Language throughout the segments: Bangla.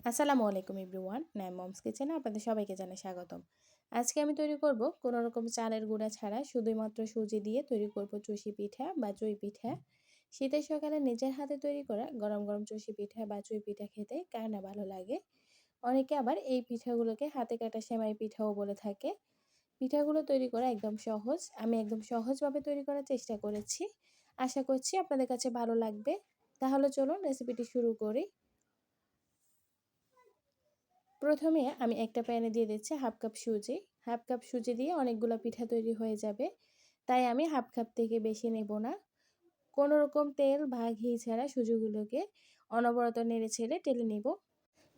আসসালামু আলাইকুম এভরিওয়ান, নাইম মমস কিচেনে আপনাদের সবাইকে জানাই স্বাগতম। আজকে আমি তৈরি করব কোনো রকম চালের গুঁড়া ছাড়া শুধুমাত্র সুজি দিয়ে তৈরি করব চুষি পিঠা বা চুই পিঠা। শীতের সকালে নিজের হাতে তৈরি করা গরম গরম চুষি পিঠা বা চুই পিঠা খেতে কার না ভালো লাগে। অনেকে আবার এই পিঠাগুলোকে হাতে কাটা সেমাই পিঠাও বলে থাকে। পিঠাগুলো তৈরি করা একদম সহজ, আমি একদম সহজভাবে তৈরি করার চেষ্টা করেছি। আশা করছি আপনাদের কাছে ভালো লাগবে। তাহলে চলুন রেসিপিটি শুরু করি। প্রথমে আমি একটা প্যানে দিয়ে দিচ্ছি হাফ কাপ সুজি। হাফ কাপ সুজি দিয়ে অনেকগুলো পিঠা তৈরি হয়ে যাবে, তাই আমি হাফ কাপ থেকে বেশি নেব না। কোনো রকম তেল বা ঘি ছাড়া সুজিগুলোকে অনবরত নেড়ে ছেড়ে টেলে নিব।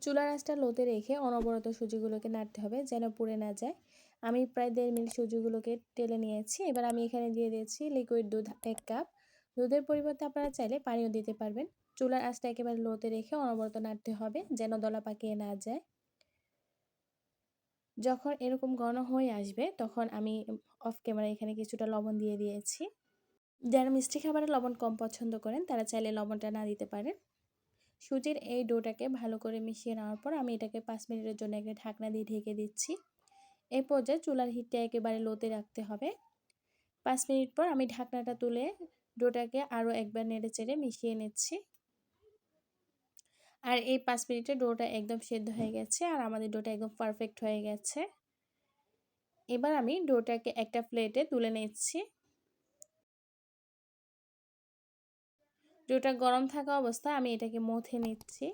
চুলার আঁচটা লোতে রেখে অনবরত সুজিগুলোকে নাড়তে হবে যেন পুড়ে না যায়। আমি প্রায় 1.5 মিনিট সুজিগুলোকে টেলে নিয়েছি। এবার আমি এখানে দিয়ে দিয়েছি লিকুইড দুধ 1 কাপ। দুধের পরিবর্তে আপনারা চাইলে পানিও দিতে পারবেন। চুলার আঁচটা একেবারে লোতে রেখে অনবরত নাড়তে হবে যেন দলা পাকিয়ে না যায়। যখন এরকম ঘন হয়ে আসবে তখন আমি অফ ক্যামেরা এখানে কিছুটা লবণ দিয়ে দিয়েছি। যারা মিষ্টি খাবারে লবণ কম পছন্দ করেন তারা চাইলে লবণটা না দিতে পারেন। সুজির এই ডোটাকে ভালো করে মিশিয়ে নেওয়ার পর আমি এটাকে 5 মিনিটের জন্য একটা ঢাকনা দিয়ে ঢেকে দিচ্ছি। এই পর্যায়ে চুলার হিটটা একেবারে লোতে রাখতে হবে। 5 মিনিট পর আমি ঢাকনাটা তুলে ডোটাকে আরও একবার নেড়ে চেড়ে মিশিয়ে নিচ্ছি। আর এই 5 মিনিটে ডোটা একদম সেদ্ধ হয়ে গেছে আর আমাদের ডোটা একদম পারফেক্ট হয়ে গেছে। এবার আমি ডোটাকে একটা প্লেটে তুলে নিচ্ছি। ডোটা গরম থাকা অবস্থায় আমি এটাকে মথে নিচ্ছি।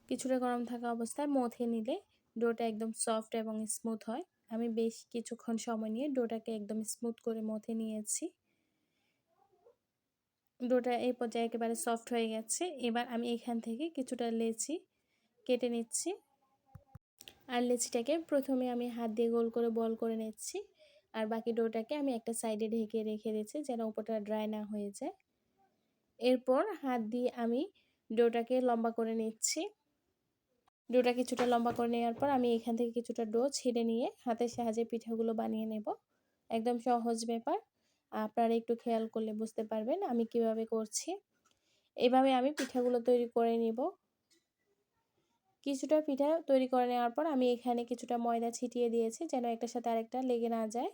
কিছুটা গরম থাকা অবস্থায় মথে নিলে ডোটা একদম সফট এবং স্মুথ হয়। আমি বেশ কিছুক্ষণ সময় নিয়ে ডোটাকে একদম স্মুথ করে মথে নিয়েছি। ডোটা এই পর্যায়ে একেবারে সফট হয়ে গেছে। এবার আমি এখান থেকে কিছুটা লেচি কেটে নিচ্ছি। আর লেচিটাকে প্রথমে আমি হাত দিয়ে গোল করে বল করে নিচ্ছি। আর বাকি ডোটাকে আমি একটা সাইডে ঢেকে রেখে দিচ্ছি যেন উপরটা ড্রাই না হয়ে যায়। এরপর হাত দিয়ে আমি ডোটাকে লম্বা করে নিচ্ছি। ডোটা কিছুটা লম্বা করে নেওয়ার পর আমি এখান থেকে কিছুটা ডো ছিঁড়ে নিয়ে হাতের সাহায্যে পিঠাগুলো বানিয়ে নেব। একদম সহজ ব্যাপার, আপনারা একটু খেয়াল করলে বুঝতে পারবেন আমি কিভাবে করছি। এভাবে আমি পিঠাগুলো তৈরি করে নিব। কিছুটা পিঠা তৈরি করে নেওয়ার পর আমি এখানে কিছুটা ময়দা ছিটিয়ে দিয়েছি যেন একটার সাথে আরেকটা লেগে না যায়।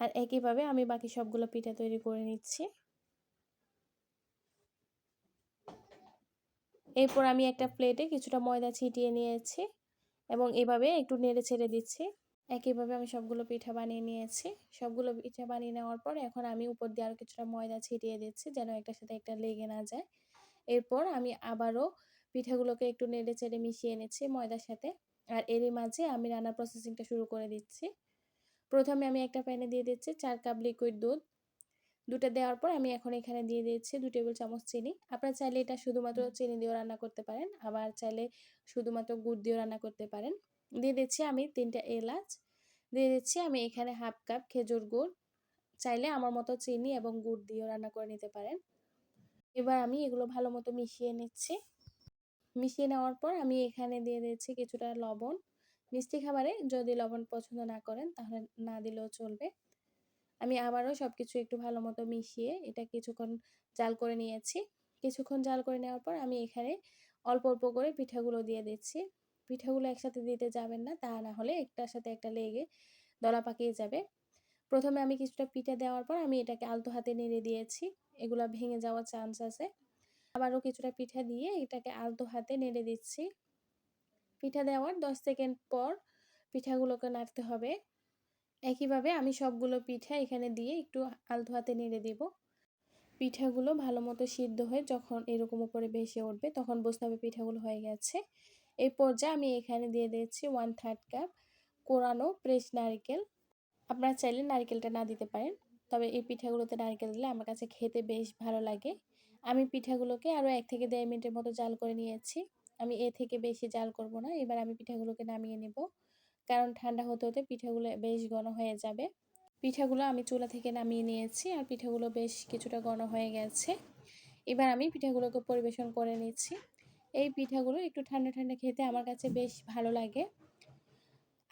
আর একইভাবে আমি বাকি সবগুলো পিঠা তৈরি করে নিচ্ছি। এরপর আমি একটা প্লেটে কিছুটা ময়দা ছিটিয়ে নিয়েছি এবং এভাবে একটু নেড়ে ছেড়ে দিচ্ছি। একইভাবে আমি সবগুলো পিঠা বানিয়ে নিয়েছি। সবগুলো পিঠা বানিয়ে নেওয়ার পর এখন আমি উপর দিয়ে আরও কিছুটা ময়দা ছিটিয়ে দিচ্ছি যেন একটার সাথে একটা লেগে না যায়। এরপর আমি আবারও পিঠাগুলোকে একটু নেড়ে চেড়ে মিশিয়ে নিচ্ছি ময়দার সাথে। আর এরই মাঝে আমি রান্নার প্রসেসিংটা শুরু করে দিচ্ছি। প্রথমে আমি একটা প্যানে দিয়ে দিচ্ছি 4 কাপ লিকুইড দুধ। দুধটা দেওয়ার পর আমি এখন এখানে দিয়ে দিচ্ছি 2 টেবিল চামচ চিনি। আপনারা চাইলে এটা শুধুমাত্র চিনি দিয়েও রান্না করতে পারেন, আবার চাইলে শুধুমাত্র গুড় দিয়েও রান্না করতে পারেন। দিয়ে দিচ্ছি আমি 3টা এলাচ। দিয়ে দিচ্ছি আমি এখানে হাফ কাপ খেজুর গুড়। চাইলে আমার মতো চিনি এবং গুড় দিয়েও রান্না করে নিতে পারেন। এবার আমি এগুলো ভালো মতো মিশিয়ে নিচ্ছি। মিশিয়ে নেওয়ার পর আমি এখানে দিয়ে দিচ্ছি কিছুটা লবণ। মিষ্টি খাবারে যদি লবণ পছন্দ না করেন তাহলে না দিলেও চলবে। আমি আবারও সবকিছু একটু ভালো মতো মিশিয়ে এটা কিছুক্ষণ জাল করে নিয়েছি। কিছুক্ষণ জাল করে নেওয়ার পর আমি এখানে অল্প অল্প করে পিঠাগুলো দিয়ে দিচ্ছি। পিঠাগুলো একসাথে দিতে যাবেন না, তা না হলে একটার সাথে একটা লেগে দলা পাকিয়ে যাবে। প্রথমে আমি কিছুটা পিঠা দেওয়ার পর আমি এটাকে আলতো হাতে নেড়ে দিয়েছি, এগুলা ভেঙে যাওয়ার চান্স আছে। আবারও কিছুটা পিঠা দিয়ে এটাকে আলতো হাতে নেড়ে দিচ্ছি। পিঠা দেওয়ার 10 সেকেন্ড পর পিঠাগুলোকে নাড়তে হবে। একইভাবে আমি সবগুলো পিঠা এখানে দিয়ে একটু আলতো হাতে নেড়ে দেব। পিঠাগুলো ভালো মতো সিদ্ধ হয়ে যখন এরকম উপরে ভেসে উঠবে তখন বুঝতে হবে পিঠাগুলো হয়ে গেছে। এই পর্যায়ে আমি এখানে দিয়ে দিচ্ছি 1/3 কাপ কোরানো ফ্রেশ নারকেল। আপনারা চাইলে নারকেলটা না দিতে পারেন, তবে এই পিঠাগুলোতে নারকেল দিলে আমার কাছে খেতে বেশ ভালো লাগে। আমি পিঠাগুলোকে আরও 1 থেকে 1.5 মিনিটের মতো জাল করে নিয়েছি। আমি এর থেকে বেশি জাল করব না। এবার আমি পিঠাগুলোকে নামিয়ে নেব, কারণ ঠান্ডা হতে হতে পিঠাগুলো বেশ ঘন হয়ে যাবে। পিঠাগুলো আমি চুলা থেকে নামিয়ে নিয়েছি আর পিঠাগুলো বেশ কিছুটা ঘন হয়ে গেছে। এবার আমি পিঠাগুলোকে পরিবেশন করে নিচ্ছি। এই পিঠাগুলো একটু ঠান্ডা ঠান্ডা খেতে আমার কাছে বেশ ভালো লাগে।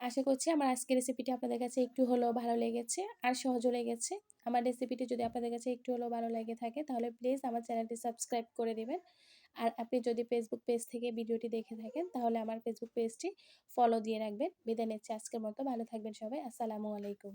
আশা করছি আমার আজকের রেসিপিটি আপনাদের কাছে একটু হলেও ভালো লেগেছে আর সহজও লেগেছে। আমার রেসিপিটি যদি আপনাদের কাছে একটু হলেও ভালো লেগে থাকে তাহলে প্লিজ আমার চ্যানেলটি সাবস্ক্রাইব করে দিবেন। আর আপনি যদি ফেসবুক পেজ থেকে ভিডিওটি দেখে থাকেন তাহলে আমার ফেসবুক পেজটি ফলো দিয়ে রাখবেন। বিদায় নিচ্ছি আজকের মতো। ভালো থাকবেন সবাই। আসসালামু আলাইকুম।